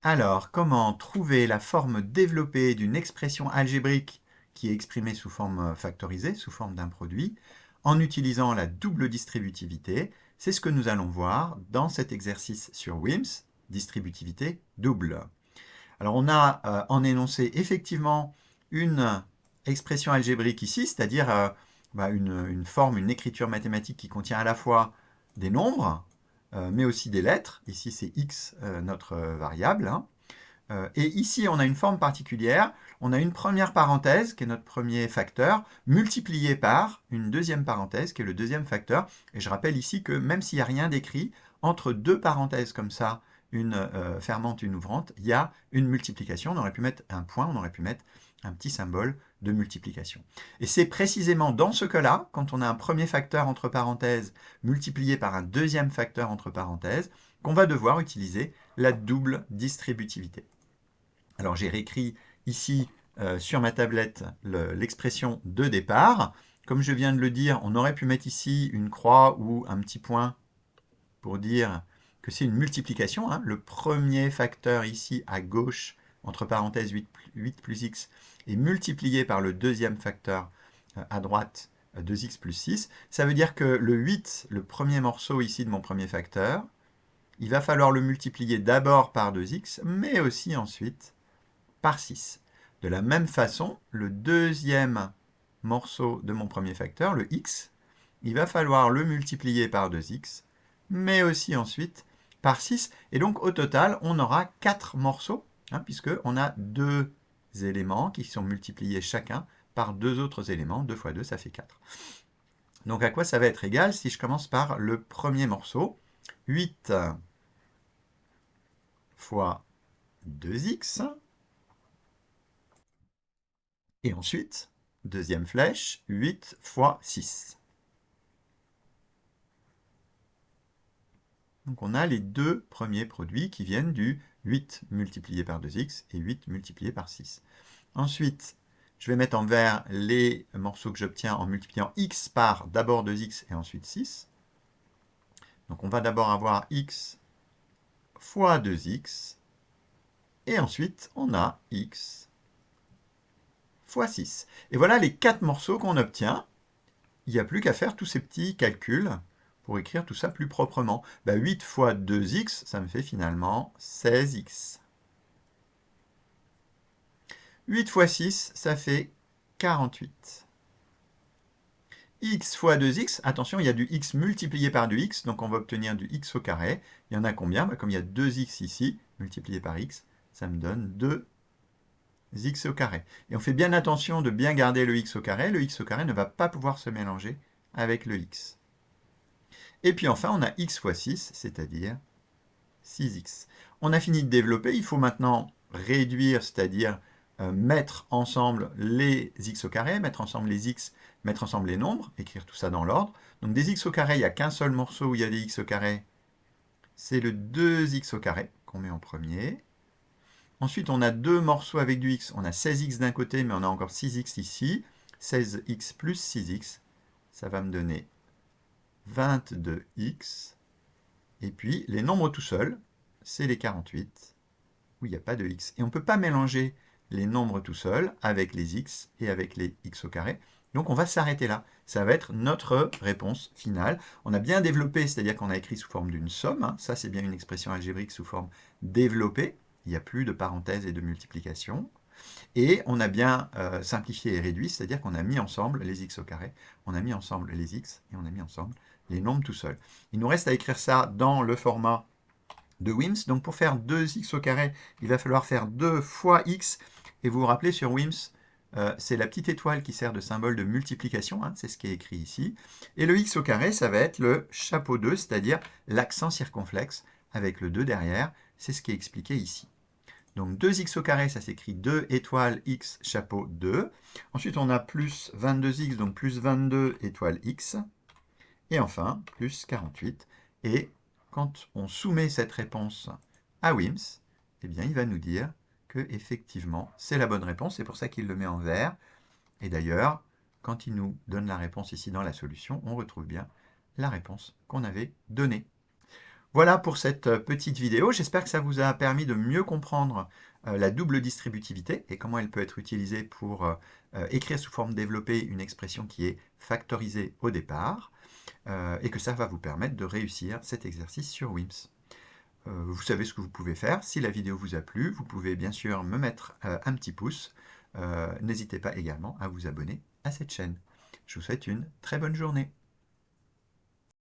Alors, comment trouver la forme développée d'une expression algébrique qui est exprimée sous forme factorisée, sous forme d'un produit, en utilisant la double distributivité? C'est ce que nous allons voir dans cet exercice sur WIMS, distributivité double. Alors, on a en énoncé effectivement une expression algébrique ici, c'est-à-dire une forme, une écriture mathématique qui contient à la fois des nombres, mais aussi des lettres. Ici, c'est x, notre variable. Hein. Et ici, on a une forme particulière. On a une première parenthèse, qui est notre premier facteur, multipliée par une deuxième parenthèse, qui est le deuxième facteur. Et je rappelle ici que même s'il n'y a rien d'écrit, entre deux parenthèses comme ça, une fermante, une ouvrante, il y a une multiplication. On aurait pu mettre un point, on aurait pu mettre un petit symbole de multiplication. Et c'est précisément dans ce cas-là, quand on a un premier facteur entre parenthèses multiplié par un deuxième facteur entre parenthèses, qu'on va devoir utiliser la double distributivité. Alors j'ai réécrit ici sur ma tablette l'expression de départ. Comme je viens de le dire, on aurait pu mettre ici une croix ou un petit point pour dire que c'est une multiplication. Hein. Le premier facteur ici à gauche, entre parenthèses 8 plus x, est multiplié par le deuxième facteur à droite, 2x plus 6. Ça veut dire que le 8, le premier morceau ici de mon premier facteur, il va falloir le multiplier d'abord par 2x, mais aussi ensuite par 6. De la même façon, le deuxième morceau de mon premier facteur, le x, il va falloir le multiplier par 2x, mais aussi ensuite par 6. Et donc au total, on aura 4 morceaux, hein, puisqu'on a deux éléments qui sont multipliés chacun par deux autres éléments. 2 fois 2, ça fait 4. Donc à quoi ça va être égal si je commence par le premier morceau? 8 fois 2x. Et ensuite, deuxième flèche, 8 fois 6. Donc on a les deux premiers produits qui viennent du 8 multiplié par 2x et 8 multiplié par 6. Ensuite, je vais mettre en vert les morceaux que j'obtiens en multipliant x par d'abord 2x et ensuite 6. Donc on va d'abord avoir x fois 2x, et ensuite on a x fois 6. Et voilà les 4 morceaux qu'on obtient. Il n'y a plus qu'à faire tous ces petits calculs pour écrire tout ça plus proprement. 8 fois 2x, ça me fait finalement 16x. 8 fois 6, ça fait 48. X fois 2x, attention, il y a du x multiplié par du x, donc on va obtenir du x au carré. Il y en a combien? Comme il y a 2x ici, multiplié par x, ça me donne 2x au carré. Et on fait bien attention de bien garder le x au carré. Le x au carré ne va pas pouvoir se mélanger avec le x. Et puis enfin, on a x fois 6, c'est-à-dire 6x. On a fini de développer, il faut maintenant réduire, c'est-à-dire mettre ensemble les x au carré, mettre ensemble les x, mettre ensemble les nombres, écrire tout ça dans l'ordre. Donc des x au carré, il n'y a qu'un seul morceau où il y a des x au carré, c'est le 2x au carré qu'on met en premier. Ensuite, on a deux morceaux avec du x, on a 16x d'un côté, mais on a encore 6x ici. 16x plus 6x, ça va me donner 22x. Et puis, les nombres tout seuls, c'est les 48, où il n'y a pas de x. Et on ne peut pas mélanger les nombres tout seuls avec les x et avec les x au carré. Donc on va s'arrêter là. Ça va être notre réponse finale. On a bien développé, c'est-à-dire qu'on a écrit sous forme d'une somme. Hein. Ça, c'est bien une expression algébrique sous forme développée. Il n'y a plus de parenthèses et de multiplication. Et on a bien simplifié et réduit, c'est-à-dire qu'on a mis ensemble les x au carré, on a mis ensemble les x et on a mis ensemble les nombres tout seuls. Il nous reste à écrire ça dans le format de WIMS. Donc pour faire 2x au carré, il va falloir faire 2 fois x. Et vous vous rappelez, sur WIMS, c'est la petite étoile qui sert de symbole de multiplication, hein, c'est ce qui est écrit ici. Et le x au carré, ça va être le chapeau 2, c'est-à-dire l'accent circonflexe avec le 2 derrière. C'est ce qui est expliqué ici. Donc 2x au carré, ça s'écrit 2 étoiles x chapeau 2. Ensuite, on a plus 22x, donc plus 22 étoiles x. Et enfin, plus 48. Et quand on soumet cette réponse à WIMS, eh bien, il va nous dire que effectivement, c'est la bonne réponse. C'est pour ça qu'il le met en vert. Et d'ailleurs, quand il nous donne la réponse ici dans la solution, on retrouve bien la réponse qu'on avait donnée. Voilà pour cette petite vidéo. J'espère que ça vous a permis de mieux comprendre la double distributivité et comment elle peut être utilisée pour écrire sous forme développée une expression qui est factorisée au départ et que ça va vous permettre de réussir cet exercice sur WIMS. Vous savez ce que vous pouvez faire. Si la vidéo vous a plu, vous pouvez bien sûr me mettre un petit pouce. N'hésitez pas également à vous abonner à cette chaîne. Je vous souhaite une très bonne journée.